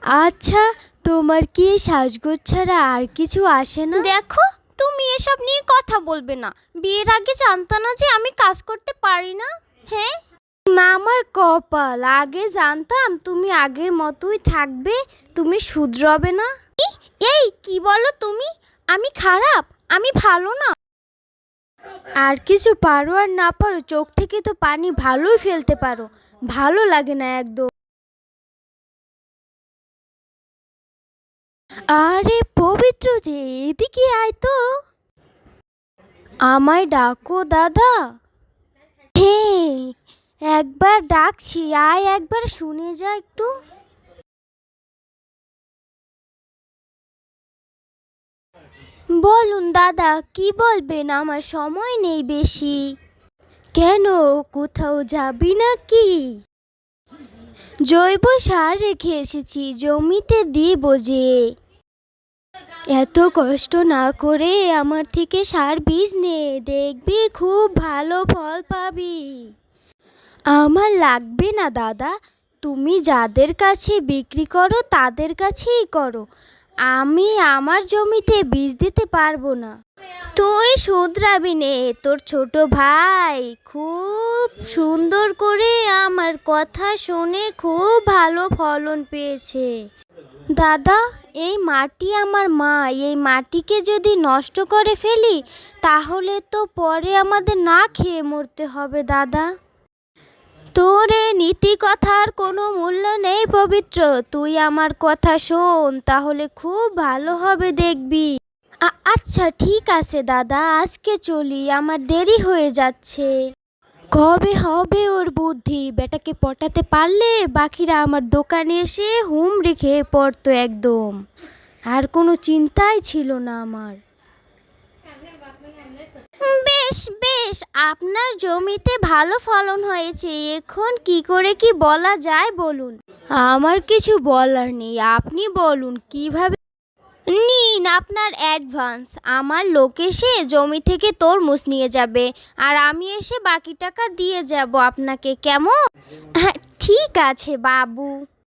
আচ্ছা, তোমার কি এই সাজগোজ ছাড়া আর কিছু আসে না? দেখো, তুমি এসব নিয়ে কথা বলবে না। বিয়ের আগে জানতা না যে আমি কাজ করতে পারি না? হ্যাঁ, না, আমার কপাল, আগে জানতাম তুমি আগের মতোই থাকবে, তুমি শুধরাবে না। এই কি বলো তুমি? আমি খারাপ? আমি ভালো না? আর কিছু পারো আর না পারো, চোখ থেকে তো পানি ভালোই ফেলতে পারো। ভালো লাগে না একদম। আরে পবিত্র যে, এদিকে আয় তো। আমায় ডাকো দাদা? হ্যাঁ, একবার ডাকছি, আয় একবার শুনে যা একটু। বলুন দাদা, কি বলবেন? আমার সময় নেই বেশি। কেন, কোথাও যাবি নাকি? জৈব সার রেখে এসেছি, জমিতে দিব যে। এত কষ্ট না করে আমার থেকে সার বীজ নে, দেখবি খুব ভালো ফল পাবি। আমার লাগবে না দাদা, তুমি যাদের কাছে বিক্রি করো তাদের কাছেই করো। আমি আমার জমিতে বীজ দিতে পারবো না। তুই শুধরাবি নে, তোর ছোট ভাই খুব সুন্দর করে আমার কথা শুনে খুব ভালো ফলন পেয়েছে। দাদা, এই মাটি আমার মা, এই মাটিকে যদি নষ্ট করে ফেলি তাহলে তো পরে আমাদের না খেয়ে মরতে হবে দাদা। তোর এই নীতি কথার কোনো মূল্য নেই পবিত্র, তুই আমার কথা শোন, তাহলে খুব ভালো হবে দেখবি। আচ্ছা ঠিক আছে দাদা, আজকে চলি, আমার দেরি হয়ে যাচ্ছে। কবে হবে ওর বুদ্ধি? বেটাকে পটাতে পারলে বাকিরা আমার দোকানে এসে হুমড়ি খেয়ে পড়তো একদম। আর কোনো চিন্তাই ছিল না আমার। বেশ বেশ, আপনার জমিতে ভালো ফলন হয়েছে, এখন কি করে কি বলা যায় বলুন? আমার কিছু বলার নেই, আপনি বলুন কিভাবে। নিন আপনার অ্যাডভান্স। আমার লোক এসে জমি থেকে তরমুজ নিয়ে যাবে, আর আমি এসে বাকি টাকা দিয়ে যাব আপনাকে, কেমন? হ্যাঁ ঠিক আছে বাবু।